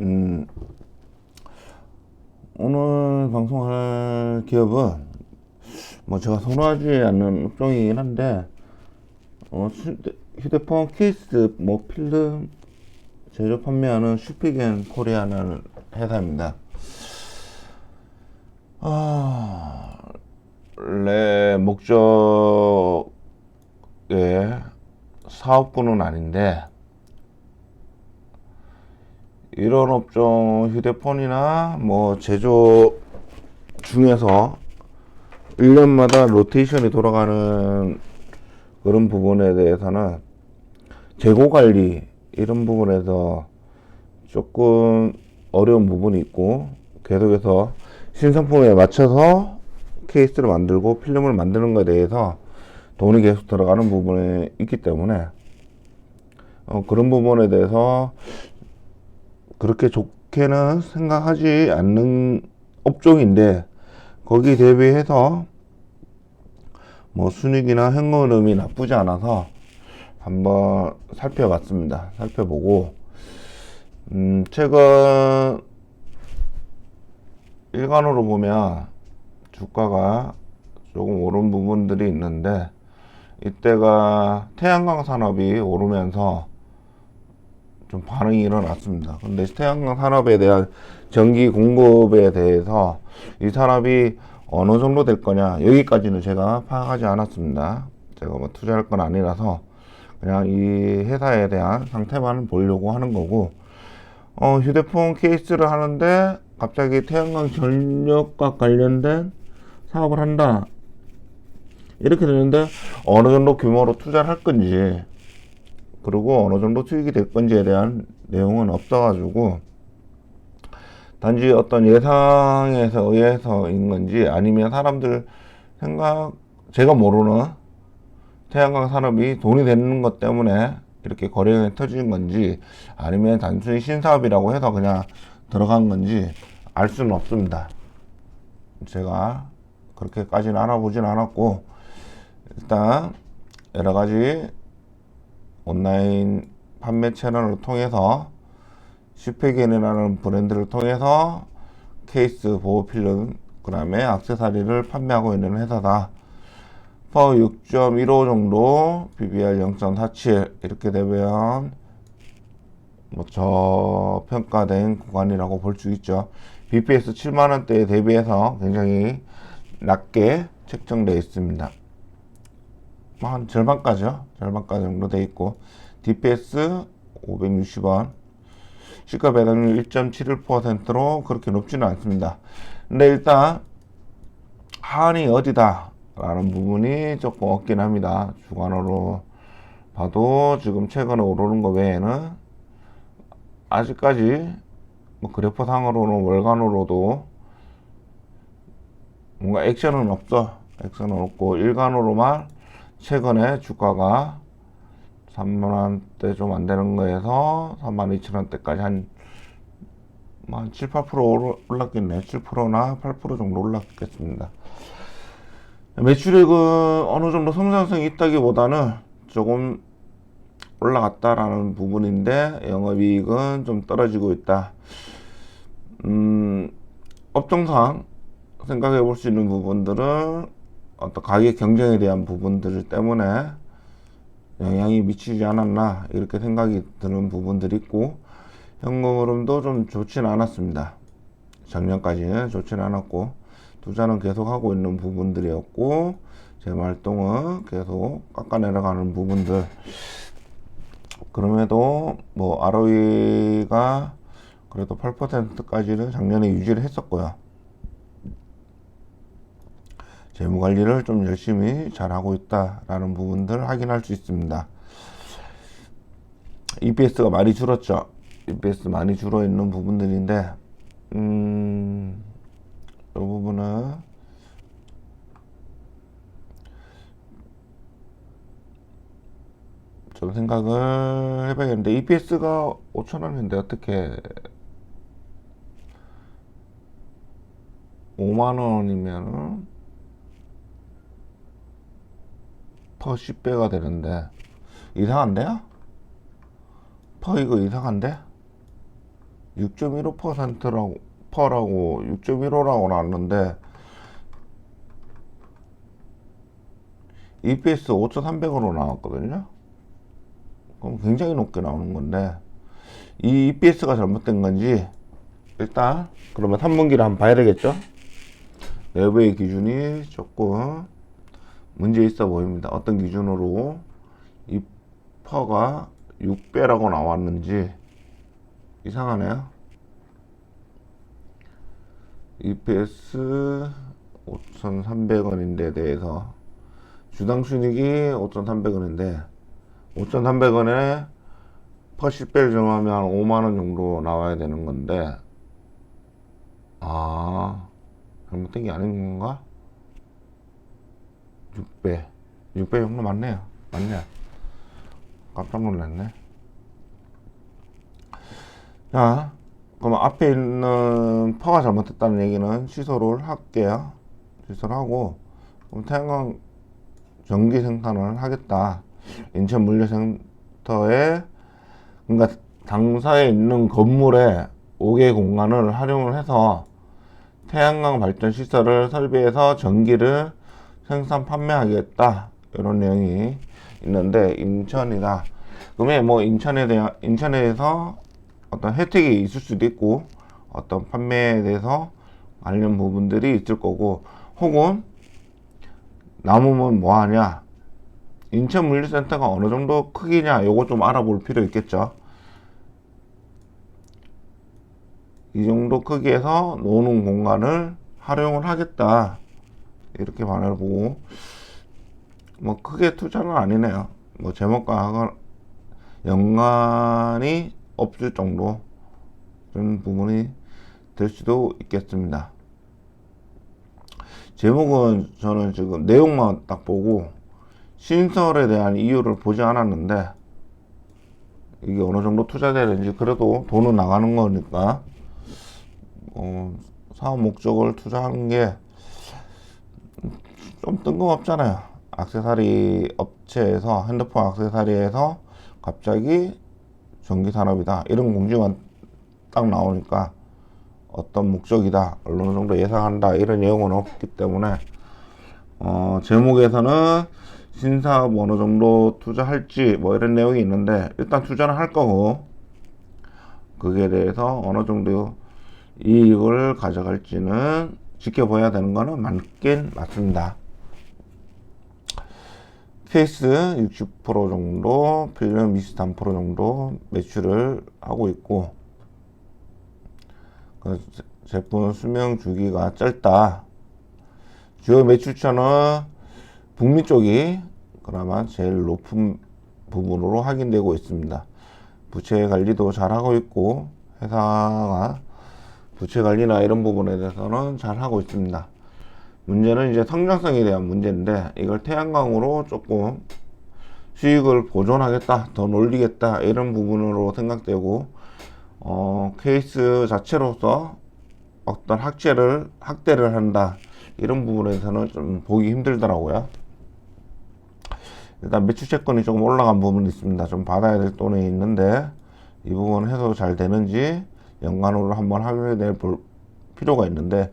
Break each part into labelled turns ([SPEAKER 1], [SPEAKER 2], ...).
[SPEAKER 1] 음, 오늘 방송할 기업은 뭐 제가 선호하지 않는 업종이긴 한데 휴대폰 케이스 뭐 필름 제조 판매하는 슈피겐 코리아라는 회사입니다. 원래 목적의 사업군은 아닌데 이런 업종 휴대폰이나 뭐 제조 중에서 1년마다 로테이션이 돌아가는 그런 부분에 대해서는 재고 관리 이런 부분에서 조금 어려운 부분이 있고, 계속해서 신상품에 맞춰서 케이스를 만들고 필름을 만드는 것에 대해서 돈이 계속 들어가는 부분이 있기 때문에 그런 부분에 대해서 그렇게 좋게는 생각하지 않는 업종인데, 거기 대비해서 뭐 순익이나 현금 흐름이 나쁘지 않아서 한번 살펴봤습니다. 살펴보고 최근 일간으로 보면 주가가 조금 오른 부분들이 있는데, 이때가 태양광 산업이 오르면서 좀 반응이 일어났습니다. 근데 태양광 산업에 대한 전기 공급에 대해서 이 산업이 어느 정도 될 거냐, 여기까지는 제가 파악하지 않았습니다. 제가 뭐 투자할 건 아니라서 그냥 이 회사에 대한 상태만 보려고 하는 거고, 휴대폰 케이스를 하는데 갑자기 태양광 전력과 관련된 사업을 한다, 이렇게 되는데 어느 정도 규모로 투자를 할 건지, 그리고 어느 정도 수익이 될 건지에 대한 내용은 없어가지고, 단지 어떤 예상에서 의해서인 건지, 아니면 사람들 생각, 제가 모르는 태양광 산업이 돈이 되는 것 때문에 이렇게 거래량이 터지는 건지, 아니면 단순히 신사업이라고 해서 그냥 들어간 건지 알 수는 없습니다. 제가 그렇게까지는 알아보진 않았고, 일단 여러 가지 온라인 판매 채널을 통해서 슈페겐이라는 브랜드를 통해서 케이스, 보호 필름, 그 다음에 액세서리를 판매하고 있는 회사다. 퍼 6.15 정도, BBR 0.47 이렇게 되면 뭐 저평가된 구간이라고 볼 수 있죠. BPS 7만원대에 대비해서 굉장히 낮게 책정되어 있습니다. 한 절반가죠. 절반가 정도 돼 있고, DPS 560원, 시가 배당률 1.71%로 그렇게 높지는 않습니다. 근데 일단 한이 어디다 라는 부분이 조금 없긴 합니다. 주간으로 봐도 지금 최근에 오르는 거 외에는 아직까지 뭐 그래프상으로는 월간으로도 뭔가 액션은 없어. 액션은 없고, 일간으로만 최근에 주가가 3만원대 좀 안되는 거에서 32,000원대까지 한 7, 8% 올랐겠네. 7%나 8% 정도 올랐겠습니다. 매출액은 어느 정도 성장성이 있다기보다는 조금 올라갔다라는 부분인데, 영업이익은 좀 떨어지고 있다. 업종상 생각해 볼 수 있는 부분들은 어떤 가격 경쟁에 대한 부분들 때문에 영향이 미치지 않았나, 이렇게 생각이 드는 부분들이 있고, 현금 흐름도 좀 좋지는 않았습니다. 작년까지는 좋지는 않았고, 투자는 계속 하고 있는 부분들이었고, 재활동은 계속 깎아 내려가는 부분들. 그럼에도 뭐 ROE가 그래도 8%까지는 작년에 유지를 했었고요. 재무관리를 좀 열심히 잘하고 있다라는 부분들 확인할 수 있습니다. EPS가 많이 줄었죠. EPS 많이 줄어 있는 부분들인데, 이 부분은 좀 생각을 해봐야겠는데, EPS가 5,000원인데 어떻게 5만원이면 퍼 10배가 되는데, 이상한데요? 퍼 이거 이상한데? 6.15%라고 퍼라고 6.15라고 나왔는데 EPS 5,300으로 나왔거든요. 그럼 굉장히 높게 나오는 건데 이 EPS가 잘못된 건지 일단 그러면 3분기를 한번 봐야 되겠죠. 내부의 기준이 조금 문제 있어 보입니다. 어떤 기준으로 이 퍼가 6배라고 나왔는지 이상하네요. EPS 5,300원인데 대해서 주당 순이익이 5,300원인데 5,300원에 퍼 10배를 정하면 5만원 정도 나와야 되는 건데 잘못된 게 아닌 건가? 6배 정도 맞네요. 맞네. 깜짝 놀랐네. 자, 그럼 앞에 있는 퍼가 잘못됐다는 얘기는 취소를 할게요. 취소를 하고 그럼 태양광 전기 생산을 하겠다. 인천 물류센터에 그러니까 당사에 있는 건물에 5개 공간을 활용을 해서 태양광 발전 시설을 설비해서 전기를 생산 판매하겠다 이런 내용이 있는데 인천이다. 그러면 뭐 인천에서 어떤 혜택이 있을 수도 있고 어떤 판매에 대해서 관련 부분들이 있을 거고 혹은 남으면 뭐 하냐 인천 물류센터가 어느 정도 크기냐 요거 좀 알아볼 필요 있겠죠. 이 정도 크기에서 노는 공간을 활용을 하겠다 이렇게 바라보고 뭐 크게 투자는 아니네요. 뭐 제목과 연관이 없을 정도 그런 부분이 될 수도 있겠습니다. 제목은 저는 지금 내용만 딱 보고 신설에 대한 이유를 보지 않았는데 이게 어느 정도 투자되는지 그래도 돈은 나가는 거니까 사업 목적을 투자하는 게 좀 뜬금없잖아요. 액세서리 업체에서 핸드폰 액세서리에서 갑자기 전기산업이다 이런 공지만 딱 나오니까 어떤 목적이다 어느 정도 예상한다 이런 내용은 없기 때문에 제목에서는 신사업 어느 정도 투자할지 뭐 이런 내용이 있는데 일단 투자는 할 거고 그게 대해서 어느 정도 이익을 가져갈지는 지켜봐야 되는 거는 맞긴 맞습니다. 케이스 60% 정도, 필름 23% 정도 매출을 하고 있고 그 제품 수명 주기가 짧다. 주요 매출처는 북미 쪽이 그나마 제일 높은 부분으로 확인되고 있습니다. 부채 관리도 잘 하고 있고 회사가 부채 관리나 이런 부분에 대해서는 잘 하고 있습니다. 문제는 이제 성장성에 대한 문제인데 이걸 태양광으로 조금 수익을 보존하겠다, 더 놀리겠다 이런 부분으로 생각되고 케이스 자체로서 어떤 학대를 한다 이런 부분에서는 좀 보기 힘들더라고요. 일단 매출 채권이 조금 올라간 부분이 있습니다. 좀 받아야 될 돈이 있는데 이 부분 해소 잘 되는지 연간으로 한번 확인해 볼 필요가 있는데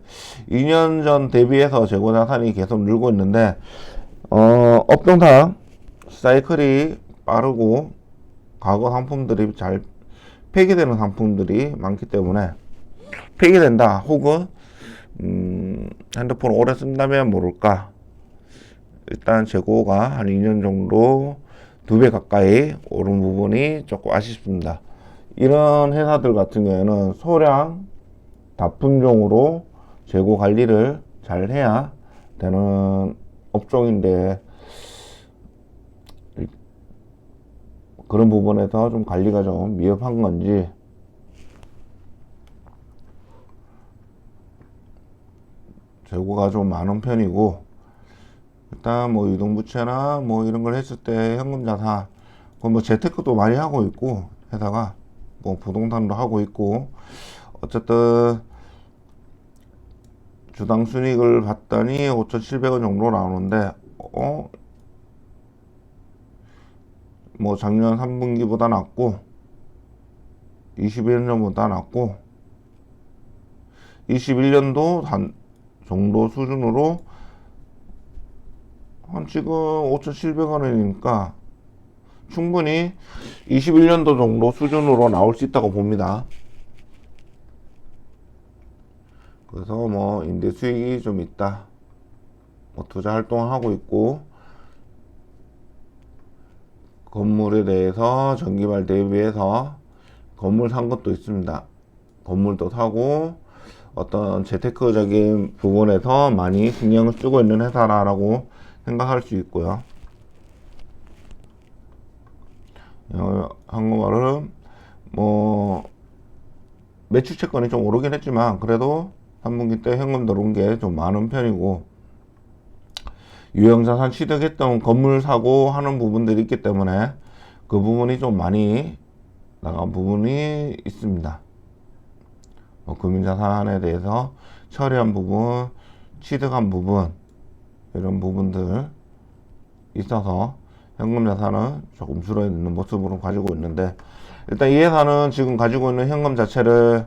[SPEAKER 1] 2년 전 대비해서 재고 자산이 계속 늘고 있는데 업종상 사이클이 빠르고 과거 상품들이 잘 폐기되는 상품들이 많기 때문에 폐기된다 혹은 핸드폰 오래 쓴다면 모를까 일단 재고가 한 2년 정도 2배 가까이 오른 부분이 조금 아쉽습니다. 이런 회사들 같은 경우에는 소량 납품용으로 재고 관리를 잘 해야 되는 업종인데 그런 부분에서 좀 관리가 좀 미흡한 건지 재고가 좀 많은 편이고 일단 뭐 유동부채나 뭐 이런 걸 했을 때 현금자산 뭐 재테크도 많이 하고 있고 회사가 뭐 부동산도 하고 있고 어쨌든 주당 순이익을 봤더니 5,700원 정도 나오는데 뭐 작년 3분기보다 낮고 21년보다 낮고 21년도 정도 수준으로 한 지금 5,700원이니까 충분히 21년도 정도 수준으로 나올 수 있다고 봅니다. 그래서 뭐 임대 수익이 좀 있다, 뭐 투자 활동을 하고 있고, 건물에 대해서 전기발 대비해서 건물 산 것도 있습니다. 건물도 사고 어떤 재테크적인 부분에서 많이 신경을 쓰고 있는 회사라고 생각할 수 있고요. 한국말은 뭐 매출 채권이 좀 오르긴 했지만 그래도 3분기 때 현금 들어온 게 좀 많은 편이고, 유형자산 취득했던 건물 사고 하는 부분들이 있기 때문에 그 부분이 좀 많이 나간 부분이 있습니다. 금융자산에 대해서 처리한 부분, 취득한 부분, 이런 부분들 있어서 현금자산은 조금 줄어있는 모습으로 가지고 있는데, 일단 이 회사는 지금 가지고 있는 현금 자체를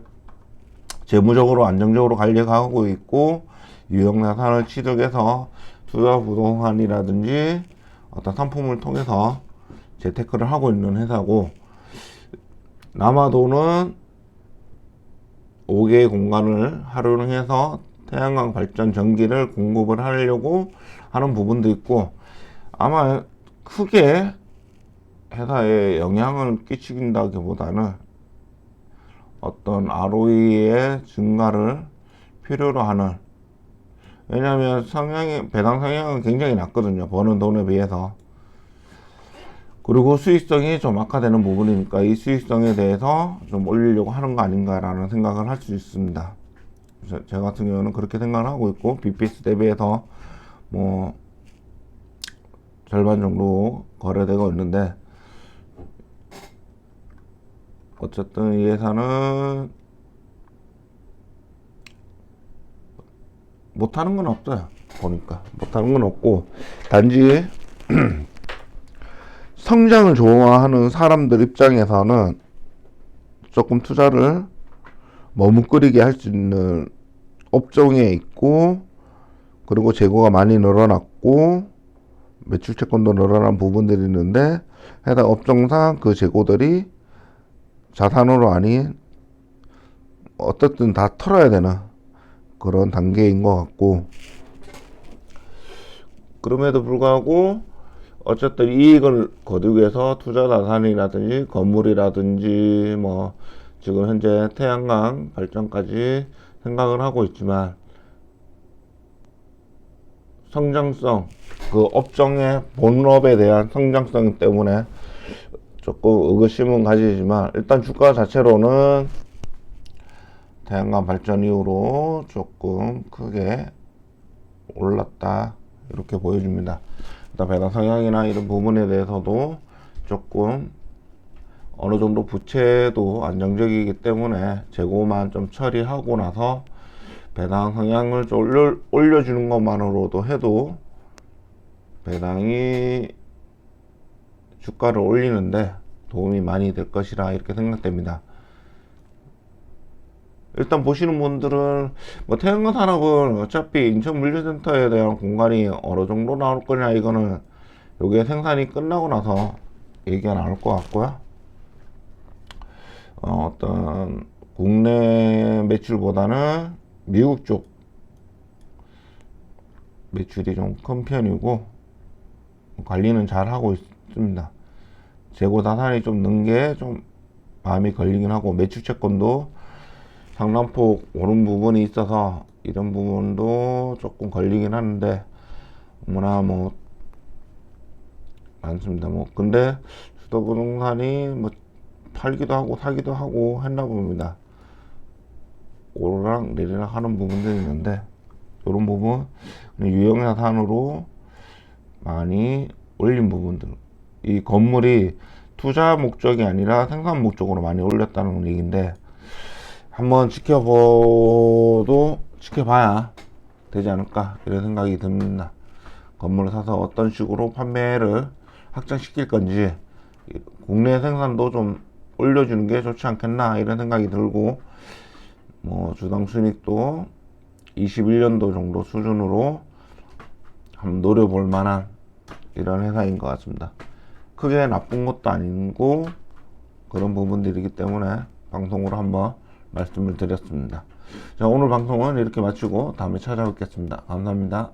[SPEAKER 1] 재무적으로 안정적으로 관리하고 있고, 유형자산을 취득해서 투자 부동산이라든지 어떤 상품을 통해서 재테크를 하고 있는 회사고, 남아도는 5개의 공간을 활용해서 태양광 발전 전기를 공급을 하려고 하는 부분도 있고, 아마 크게 회사에 영향을 끼친다기보다는 어떤 ROE의 증가를 필요로 하는, 왜냐하면 배당 성향은 굉장히 낮거든요, 버는 돈에 비해서. 그리고 수익성이 좀 악화되는 부분이니까 이 수익성에 대해서 좀 올리려고 하는 거 아닌가라는 생각을 할 수 있습니다. 제 같은 경우는 그렇게 생각을 하고 있고, BPS 대비해서 뭐 절반 정도 거래되고 있는데, 어쨌든 이 회사는 못하는 건 없어요. 보니까 못하는 건 없고, 단지 성장을 좋아하는 사람들 입장에서는 조금 투자를 머뭇거리게 할 수 있는 업종에 있고, 그리고 재고가 많이 늘어났고 매출 채권도 늘어난 부분들이 있는데, 해당 업종상 그 재고들이 자산으로 아닌 어떻든 다 털어야 되는 그런 단계인 것 같고, 그럼에도 불구하고 어쨌든 이익을 거두기 위해서 투자 자산이라든지 건물이라든지 뭐 지금 현재 태양광 발전까지 생각을 하고 있지만, 성장성, 그 업종의 본업에 대한 성장성 때문에 조금 의구심은 가지지만, 일단 주가 자체로는 태양광 발전 이후로 조금 크게 올랐다, 이렇게 보여줍니다. 일단 배당 성향이나 이런 부분에 대해서도 조금 어느 정도 부채도 안정적이기 때문에 재고만 좀 처리하고 나서 배당 성향을 좀 올려주는 것만으로도 해도 배당이 주가를 올리는데 도움이 많이 될 것이라 이렇게 생각됩니다. 일단 보시는 분들은 뭐 태양광 산업은 어차피 인천 물류센터에 대한 공간이 어느 정도 나올 거냐, 이거는 요게 생산이 끝나고 나서 얘기가 나올 것 같고요. 어떤 국내 매출보다는 미국 쪽 매출이 좀 큰 편이고 관리는 잘 하고 있습니다. 재고 자산이 좀 는 게 좀 마음이 걸리긴 하고, 매출 채권도 상당폭 오른 부분이 있어서 이런 부분도 조금 걸리긴 하는데, 뭐나 뭐 많습니다. 뭐 근데 수도부동산이 뭐 팔기도 하고 사기도 하고 했나 봅니다. 오르락 내리락 하는 부분들이 있는데, 이런 부분 유형자산으로 많이 올린 부분들, 이 건물이 투자 목적이 아니라 생산 목적으로 많이 올렸다는 얘기인데, 한번 지켜봐야 되지 않을까, 이런 생각이 듭니다. 건물을 사서 어떤 식으로 판매를 확장시킬 건지, 국내 생산도 좀 올려주는 게 좋지 않겠나 이런 생각이 들고, 뭐 주당 순익도 21년도 정도 수준으로 한번 노려볼 만한 이런 회사인 것 같습니다. 크게 나쁜 것도 아니고 그런 부분들이기 때문에 방송으로 한번 말씀을 드렸습니다. 자, 오늘 방송은 이렇게 마치고 다음에 찾아뵙겠습니다. 감사합니다.